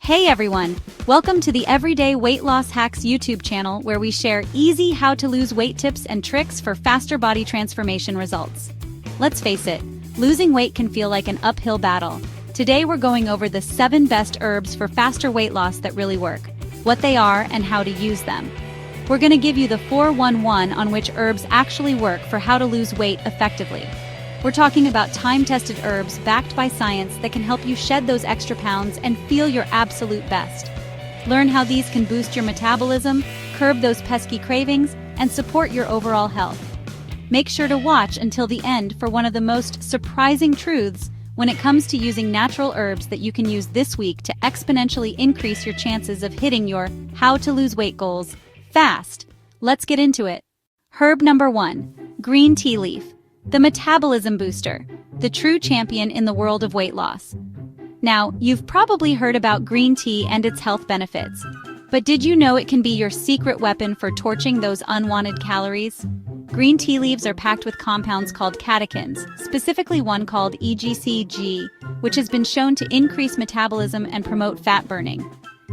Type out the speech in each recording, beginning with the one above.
Hey everyone! Welcome to the Everyday Weight Loss Hacks YouTube channel where we share easy how-to-lose-weight tips and tricks for faster body transformation results. Let's face it, losing weight can feel like an uphill battle. Today we're going over the 7 best herbs for faster weight loss that really work, what they are, and how to use them. We're going to give you the 411 on which herbs actually work for how to lose weight effectively. We're talking about time-tested herbs backed by science that can help you shed those extra pounds and feel your absolute best. Learn how these can boost your metabolism, curb those pesky cravings, and support your overall health. Make sure to watch until the end for one of the most surprising truths when it comes to using natural herbs that you can use this week to exponentially increase your chances of hitting your how to lose weight goals fast. Let's get into it. Herb number 1, green tea leaf. The metabolism booster, the true champion in the world of weight loss. Now, you've probably heard about green tea and its health benefits, but did you know it can be your secret weapon for torching those unwanted calories? Green tea leaves are packed with compounds called catechins, specifically one called EGCG, which has been shown to increase metabolism and promote fat burning.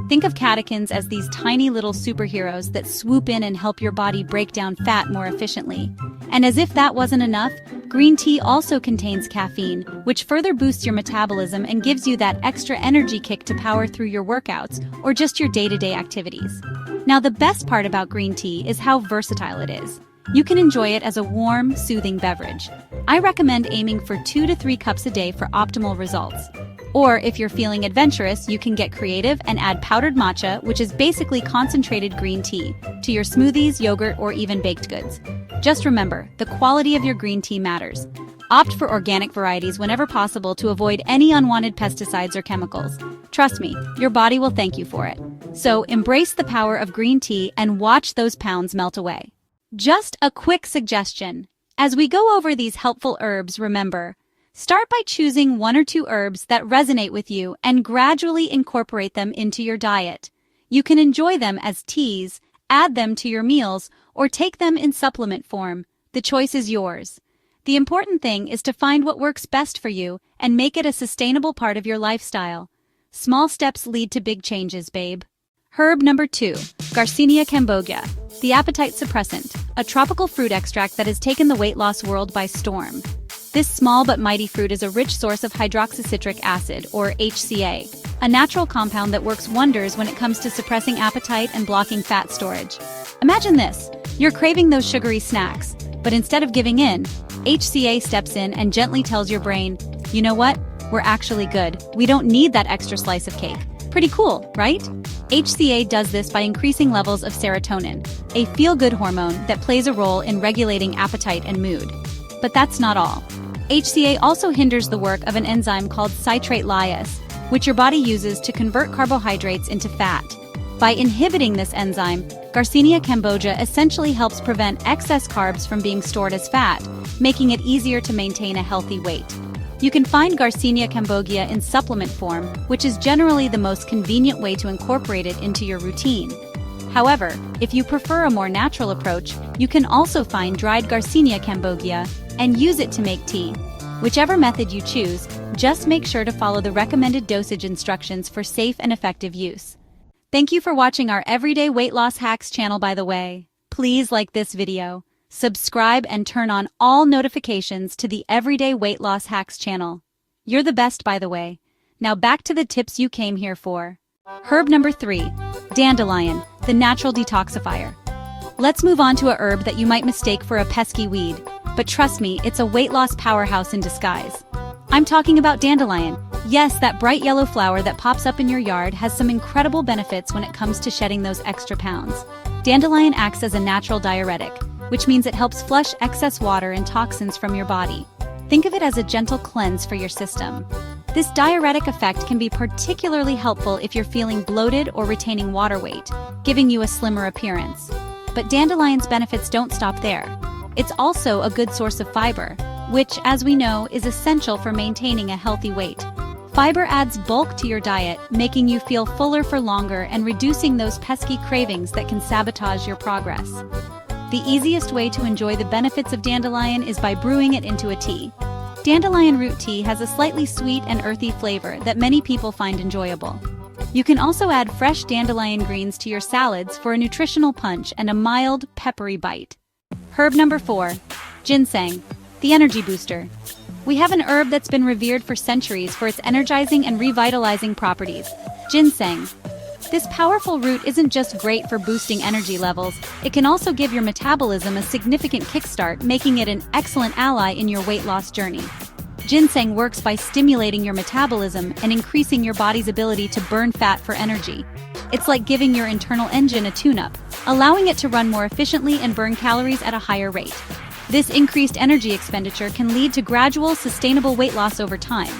Think of catechins as these tiny little superheroes that swoop in and help your body break down fat more efficiently. And as if that wasn't enough, green tea also contains caffeine, which further boosts your metabolism and gives you that extra energy kick to power through your workouts or just your day-to-day activities. Now, the best part about green tea is how versatile it is. You can enjoy it as a warm, soothing beverage. I recommend aiming for 2 to 3 cups a day for optimal results. Or if you're feeling adventurous, you can get creative and add powdered matcha, which is basically concentrated green tea, to your smoothies, yogurt, or even baked goods. Just remember, the quality of your green tea matters. Opt for organic varieties whenever possible to avoid any unwanted pesticides or chemicals. Trust me, your body will thank you for it. So embrace the power of green tea and watch those pounds melt away. Just a quick suggestion. As we go over these helpful herbs, remember, start by choosing 1 or 2 herbs that resonate with you and gradually incorporate them into your diet. You can enjoy them as teas, add them to your meals, or take them in supplement form. The choice is yours. The important thing is to find what works best for you and make it a sustainable part of your lifestyle. Small steps lead to big changes, babe. Herb number 2, Garcinia Cambogia, the appetite suppressant, a tropical fruit extract that has taken the weight loss world by storm. This small but mighty fruit is a rich source of hydroxycitric acid, or HCA, a natural compound that works wonders when it comes to suppressing appetite and blocking fat storage. Imagine this, you're craving those sugary snacks, but instead of giving in, HCA steps in and gently tells your brain, you know what, we're actually good, we don't need that extra slice of cake. Pretty cool, right? HCA does this by increasing levels of serotonin, a feel-good hormone that plays a role in regulating appetite and mood. But that's not all. HCA also hinders the work of an enzyme called citrate lyase, which your body uses to convert carbohydrates into fat. By inhibiting this enzyme, Garcinia Cambogia essentially helps prevent excess carbs from being stored as fat, making it easier to maintain a healthy weight. You can find Garcinia Cambogia in supplement form, which is generally the most convenient way to incorporate it into your routine. However, if you prefer a more natural approach, you can also find dried Garcinia Cambogia and use it to make tea. Whichever method you choose, just make sure to follow the recommended dosage instructions for safe and effective use. Thank you for watching our Everyday Weight Loss Hacks channel, by the way. Please like this video, subscribe, and turn on all notifications to the Everyday Weight Loss Hacks channel. You're the best, by the way. Now back to the tips you came here for. Herb number 3, Dandelion, the natural detoxifier. Let's move on to a herb that you might mistake for a pesky weed. But trust me, it's a weight loss powerhouse in disguise. I'm talking about dandelion. Yes, that bright yellow flower that pops up in your yard has some incredible benefits when it comes to shedding those extra pounds. Dandelion acts as a natural diuretic, which means it helps flush excess water and toxins from your body. Think of it as a gentle cleanse for your system. This diuretic effect can be particularly helpful if you're feeling bloated or retaining water weight, giving you a slimmer appearance. But dandelion's benefits don't stop there. It's also a good source of fiber, which, as we know, is essential for maintaining a healthy weight. Fiber adds bulk to your diet, making you feel fuller for longer and reducing those pesky cravings that can sabotage your progress. The easiest way to enjoy the benefits of dandelion is by brewing it into a tea. Dandelion root tea has a slightly sweet and earthy flavor that many people find enjoyable. You can also add fresh dandelion greens to your salads for a nutritional punch and a mild, peppery bite. Herb number 4. Ginseng, the energy booster. We have an herb that's been revered for centuries for its energizing and revitalizing properties. Ginseng. This powerful root isn't just great for boosting energy levels, it can also give your metabolism a significant kickstart, making it an excellent ally in your weight loss journey. Ginseng works by stimulating your metabolism and increasing your body's ability to burn fat for energy. It's like giving your internal engine a tune-up, allowing it to run more efficiently and burn calories at a higher rate. This increased energy expenditure can lead to gradual, sustainable weight loss over time.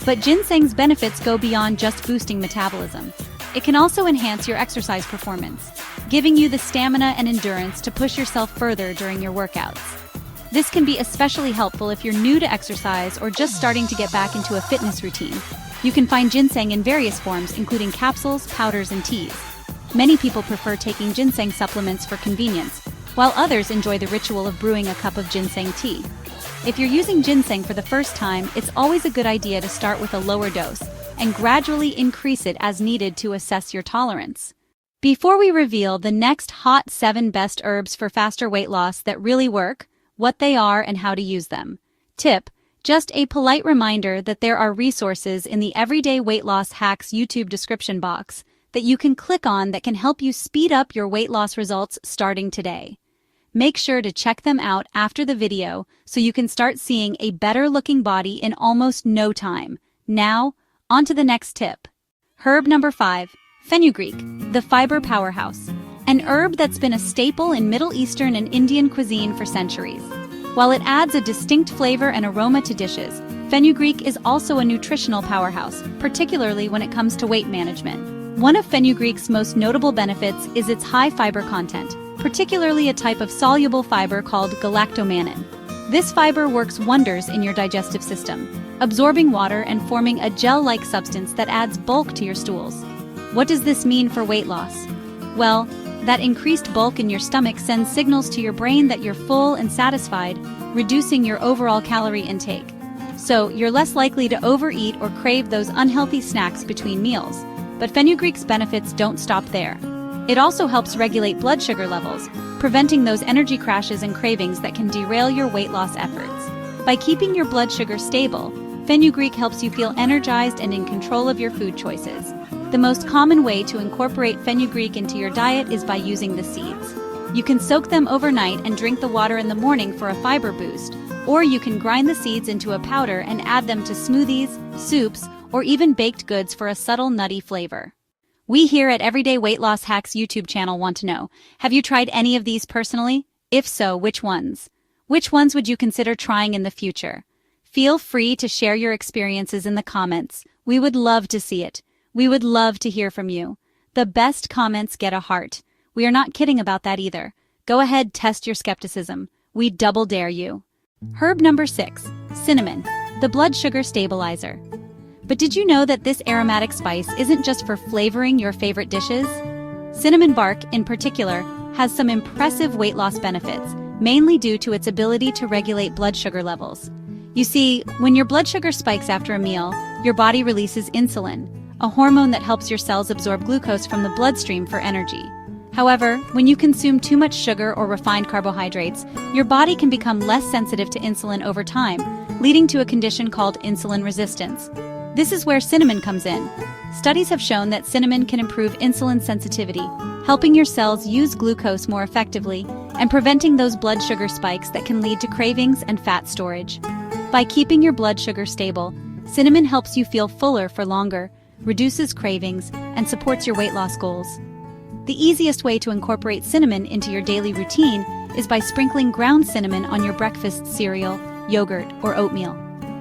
But ginseng's benefits go beyond just boosting metabolism. It can also enhance your exercise performance, giving you the stamina and endurance to push yourself further during your workouts. This can be especially helpful if you're new to exercise or just starting to get back into a fitness routine. You can find ginseng in various forms, including capsules, powders, and teas. Many people prefer taking ginseng supplements for convenience, while others enjoy the ritual of brewing a cup of ginseng tea. If you're using ginseng for the first time, it's always a good idea to start with a lower dose and gradually increase it as needed to assess your tolerance. Before we reveal the next hot 7 best herbs for faster weight loss that really work, what they are and how to use them. Tip: just a polite reminder that there are resources in the Everyday Weight Loss Hacks YouTube description box that you can click on that can help you speed up your weight loss results starting today. Make sure to check them out after the video so you can start seeing a better-looking body in almost no time. Now, on to the next tip. Herb number 5. Fenugreek, the fiber powerhouse. An herb that's been a staple in Middle Eastern and Indian cuisine for centuries. While it adds a distinct flavor and aroma to dishes, fenugreek is also a nutritional powerhouse, particularly when it comes to weight management. One of fenugreek's most notable benefits is its high fiber content, particularly a type of soluble fiber called galactomannan. This fiber works wonders in your digestive system, absorbing water and forming a gel-like substance that adds bulk to your stools. What does this mean for weight loss? Well, that increased bulk in your stomach sends signals to your brain that you're full and satisfied, reducing your overall calorie intake. So you're less likely to overeat or crave those unhealthy snacks between meals. But fenugreek's benefits don't stop there. It also helps regulate blood sugar levels, preventing those energy crashes and cravings that can derail your weight loss efforts. By keeping your blood sugar stable, fenugreek helps you feel energized and in control of your food choices. The most common way to incorporate fenugreek into your diet is by using the seeds. You can soak them overnight and drink the water in the morning for a fiber boost, or you can grind the seeds into a powder and add them to smoothies, soups, or even baked goods for a subtle nutty flavor. We here at Everyday Weight Loss Hacks YouTube channel want to know, have you tried any of these personally? If so, which ones? Which ones would you consider trying in the future? Feel free to share your experiences in the comments. We would love to see it. We would love to hear from you. The best comments get a heart. We are not kidding about that either. Go ahead, test your skepticism. We double dare you. Herb number 6, cinnamon, the blood sugar stabilizer. But did you know that this aromatic spice isn't just for flavoring your favorite dishes? Cinnamon bark, in particular, has some impressive weight loss benefits, mainly due to its ability to regulate blood sugar levels. You see, when your blood sugar spikes after a meal, your body releases insulin, a hormone that helps your cells absorb glucose from the bloodstream for energy. However, when you consume too much sugar or refined carbohydrates, your body can become less sensitive to insulin over time, leading to a condition called insulin resistance. This is where cinnamon comes in. Studies have shown that cinnamon can improve insulin sensitivity, helping your cells use glucose more effectively and preventing those blood sugar spikes that can lead to cravings and fat storage. By keeping your blood sugar stable, cinnamon helps you feel fuller for longer, reduces cravings, and supports your weight loss goals. The easiest way to incorporate cinnamon into your daily routine is by sprinkling ground cinnamon on your breakfast cereal, yogurt, or oatmeal.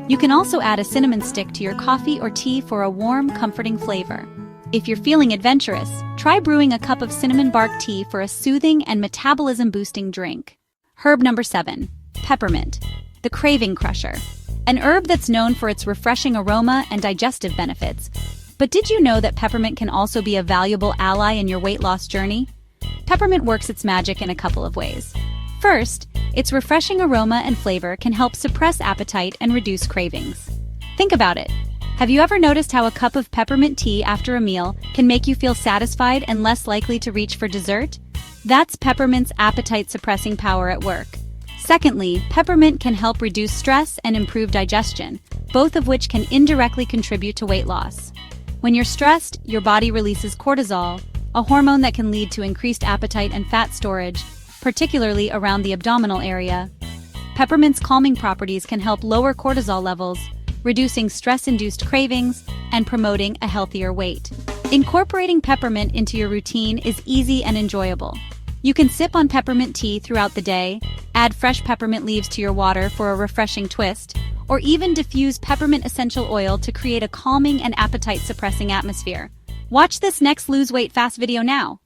You can also add a cinnamon stick to your coffee or tea for a warm, comforting flavor. If you're feeling adventurous, try brewing a cup of cinnamon bark tea for a soothing and metabolism-boosting drink. Herb number 7, peppermint, the craving crusher. An herb that's known for its refreshing aroma and digestive benefits. But did you know that peppermint can also be a valuable ally in your weight loss journey? Peppermint works its magic in a couple of ways. First, its refreshing aroma and flavor can help suppress appetite and reduce cravings. Think about it. Have you ever noticed how a cup of peppermint tea after a meal can make you feel satisfied and less likely to reach for dessert? That's peppermint's appetite-suppressing power at work. Secondly, peppermint can help reduce stress and improve digestion, both of which can indirectly contribute to weight loss. When you're stressed, your body releases cortisol, a hormone that can lead to increased appetite and fat storage, particularly around the abdominal area. Peppermint's calming properties can help lower cortisol levels, reducing stress-induced cravings and promoting a healthier weight. Incorporating peppermint into your routine is easy and enjoyable. You can sip on peppermint tea throughout the day, add fresh peppermint leaves to your water for a refreshing twist, or even diffuse peppermint essential oil to create a calming and appetite-suppressing atmosphere. Watch this next lose weight fast video now.